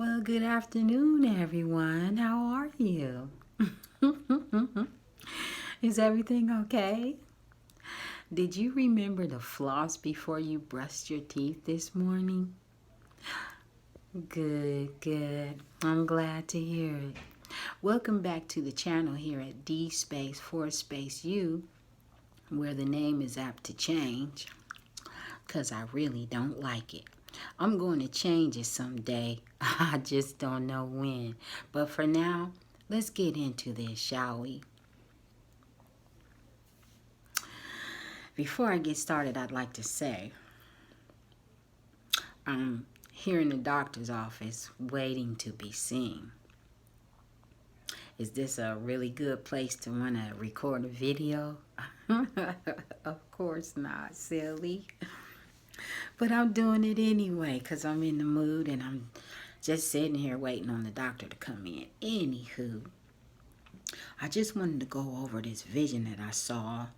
Well, good afternoon, everyone. How are you? Is everything okay? Did you remember to floss before you brushed your teeth this morning? Good, good. I'm glad to hear it. Welcome back to the channel here at D Space 4 Space U, where the name is apt to change, because I really don't like it. I'm going to change it someday. I just don't know when. But for now, let's get into this, shall we? Before I get started, I'd like to say I'm here in the doctor's office waiting to be seen. Is this a really good place to want to record a video? Of course not, silly. But I'm doing it anyway because I'm in the mood and I'm just sitting here waiting on the doctor to come in. Anywho, I just wanted to go over this vision that I saw.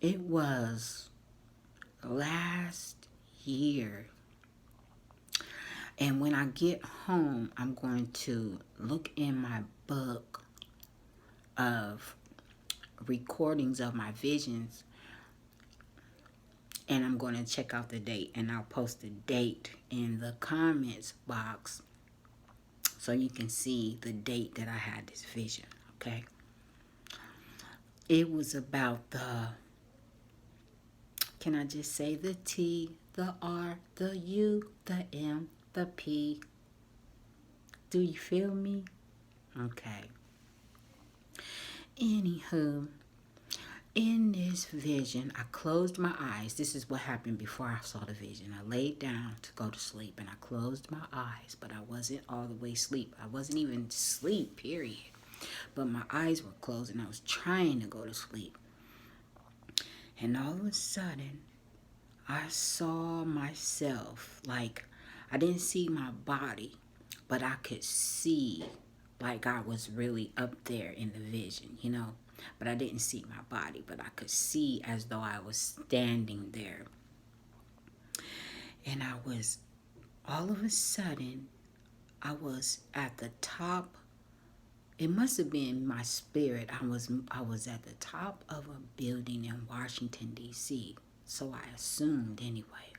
It was last year. And when I get home, I'm going to look in my book of recordings of my visions, and I'm going to check out the date, and I'll post the date in the comments box so you can see the date that I had this vision, okay? It was about can I just say the T, the R, the U, the M, the P? Do you feel me? Okay. Anywho, in this vision, I closed my eyes. This is what happened before I saw the vision. I laid down to go to sleep and I closed my eyes, but I wasn't all the way asleep. I wasn't even asleep, period. But my eyes were closed and I was trying to go to sleep. And all of a sudden, I saw myself. Like, I didn't see my body, but I could see like I was really up there in the vision, you know. But I didn't see my body, but I could see as though I was standing there. And I was, all of a sudden, I was at the top. It must have been my spirit. I was at the top of a building in Washington, D.C. So I assumed anyway.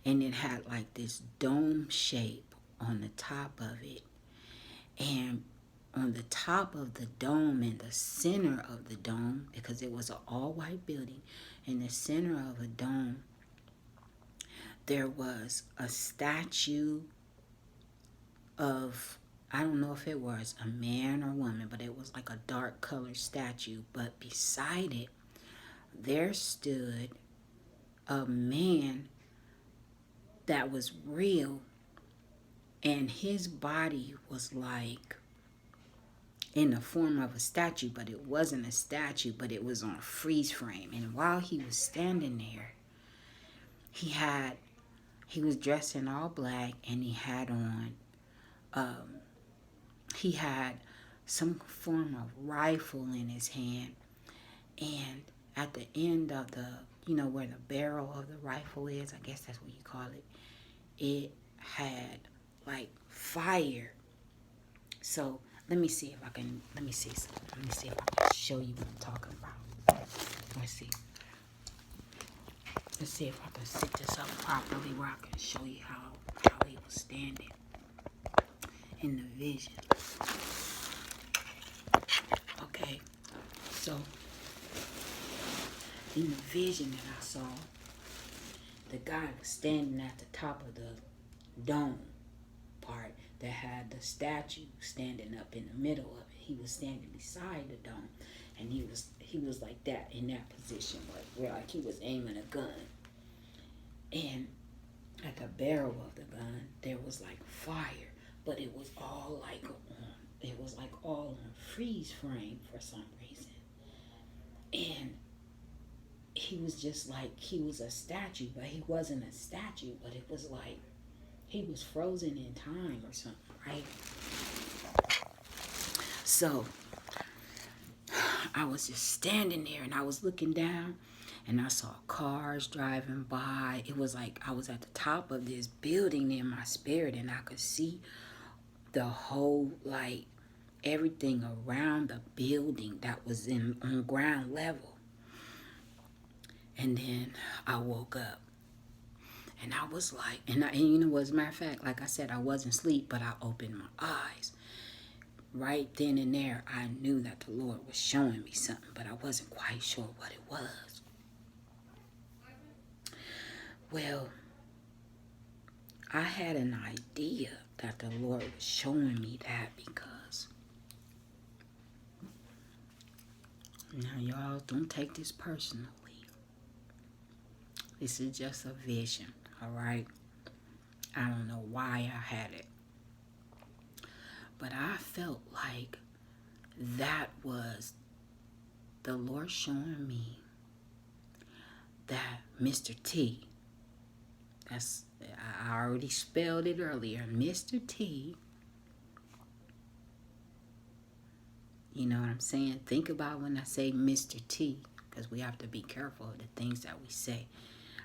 And it had like this dome shape on the top of it. And on the top of the dome, in the center of the dome, because it was an all-white building, in the center of a dome, there was a statue of, I don't know if it was a man or woman, but it was like a dark colored statue. But beside it, there stood a man that was real, and his body was like in the form of a statue, but it wasn't a statue, but it was on a freeze frame. And while he was standing there, he was dressed in all black, and he had on he had some form of rifle in his hand, and at the end of the, you know, where the barrel of the rifle is, I guess that's what you call it, it had like fire. So let me see if I can show you what I'm talking about. Let's see if I can set this up properly where I can show you how he was standing in the vision. Okay, so in the vision that I saw, the guy was standing at the top of the dome part that had the statue standing up in the middle of it. He was standing beside the dome, and he was like that, in that position, where like he was aiming a gun. And at the barrel of the gun, there was like fire, but it was all like on freeze frame for some reason. And he was just like, he was a statue, but he wasn't a statue, but it was like he was frozen in time or something, right? So I was just standing there, and I was looking down, and I saw cars driving by. It was like I was at the top of this building in my spirit, and I could see the whole, like, everything around the building that was on ground level. And then I woke up, and I was like, and you know, as a matter of fact, like I said, I wasn't asleep, but I opened my eyes. Right then and there, I knew that the Lord was showing me something, but I wasn't quite sure what it was. Well, I had an idea that the Lord was showing me that because, now y'all don't take this personally. This is just a vision, all right? I don't know why I had it, but I felt like that was the Lord showing me that Mr. T, that's, I already spelled it earlier, Mr. T, you know what I'm saying? Think about when I say Mr. T, because we have to be careful of the things that we say.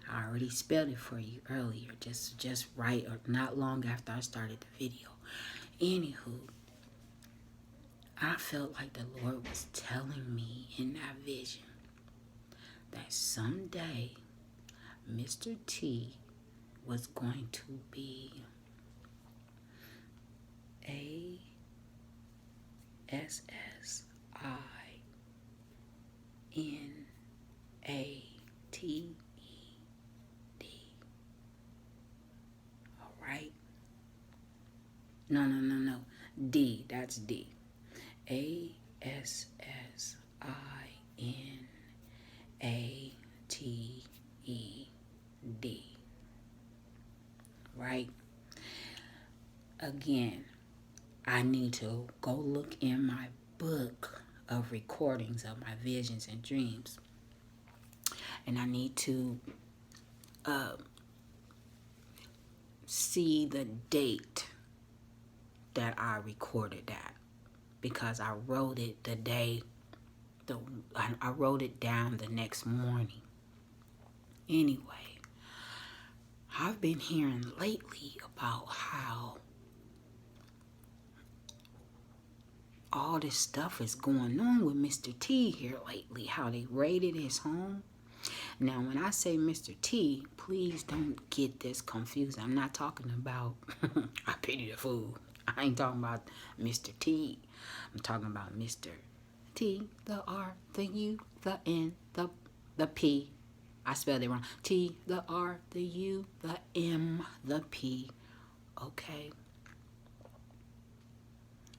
I already spelled it for you earlier, just right, or not long after I started the video. Anywho, I felt like the Lord was telling me in that vision that someday Mr. T was going to be ASSINATED. All right? No. D. That's D. ASSINATED. Right? Again, I need to go look in my book of recordings of my visions and dreams. And I need to see the date that I recorded that, because I wrote it the day, I wrote it down the next morning. Anyway, I've been hearing lately about how all this stuff is going on with Mr. T here lately, how they raided his home. Now, when I say Mr. T, please don't get this confused. I'm not talking about I pity the fool. I ain't talking about Mr. T. I'm talking about Mr. T, the R, the U, the N, the P. I spelled it wrong. T, the R, the U, the M, the P. Okay.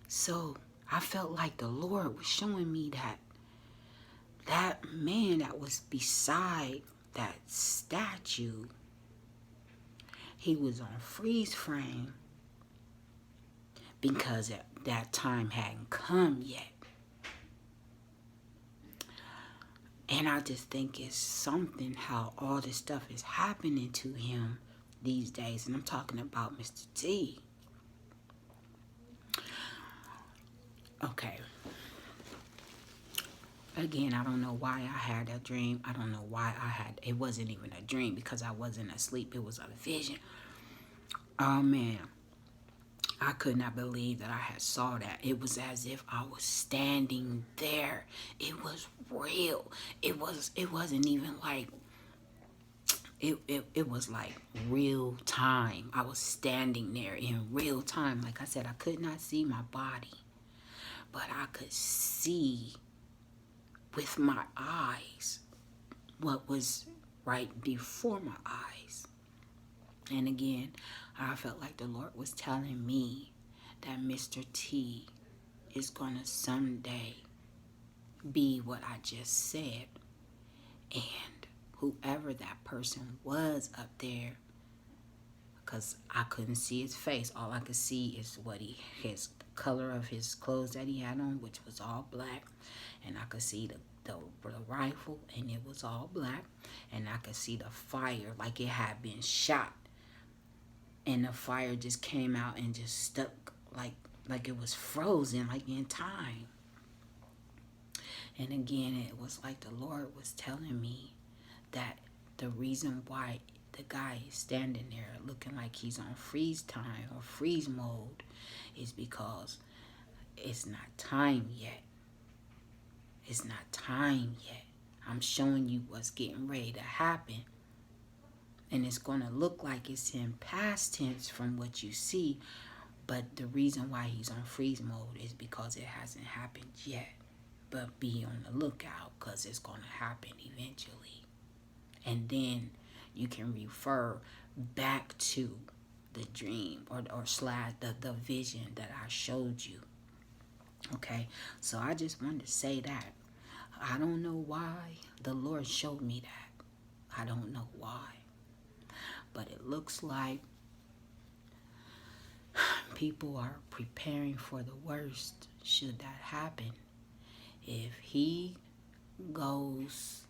So I felt like the Lord was showing me that man that was beside that statue, he was on freeze frame because that time hadn't come yet. And I just think it's something how all this stuff is happening to him these days. And I'm talking about Mr. T. Okay. Again, I don't know why I had that dream. I don't know why it wasn't even a dream because I wasn't asleep. It was a vision. Oh man. I could not believe that I had saw that. It was as if I was standing there. It was real. It wasn't even like it was like real time. I was standing there in real time. Like I said, I could not see my body, but I could see with my eyes what was right before my eyes. And again, I felt like the Lord was telling me that Mr. T is gonna someday be what I just said. And whoever that person was up there, because I couldn't see his face. All I could see is his color of his clothes that he had on, which was all black. And I could see the rifle, and it was all black. And I could see the fire like it had been shot. And the fire just came out and just stuck like it was frozen, like in time. And again, it was like the Lord was telling me that the reason why the guy is standing there looking like he's on freeze time or freeze mode is because it's not time yet. It's not time yet. I'm showing you what's getting ready to happen. And it's going to look like it's in past tense from what you see. But the reason why he's on freeze mode is because it hasn't happened yet. But be on the lookout because it's going to happen eventually. And then you can refer back to the dream or slash the vision that I showed you. Okay, so I just wanted to say that. I don't know why the Lord showed me that. I don't know why. But it looks like people are preparing for the worst should that happen. If he goes,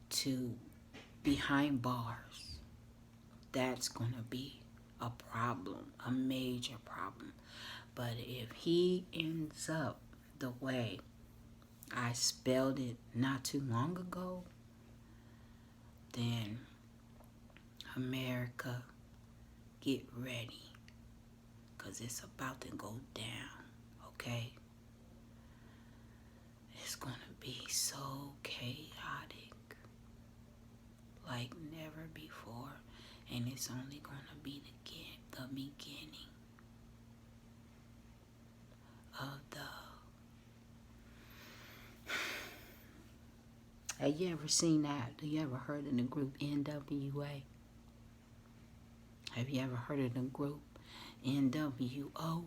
to behind bars, that's going to be a problem, a major problem. But if he ends up the way I spelled it not too long ago, then America, get ready, because it's about to go down, okay? It's going to be so chaotic like never before, and it's only going to be the beginning of the... Have you ever seen that? Have you ever heard of the group NWA? Have you ever heard of the group NWO?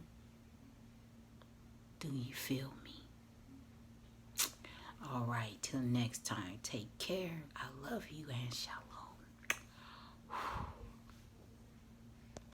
Do you feel me? All right, till next time, take care. I love you and shalom.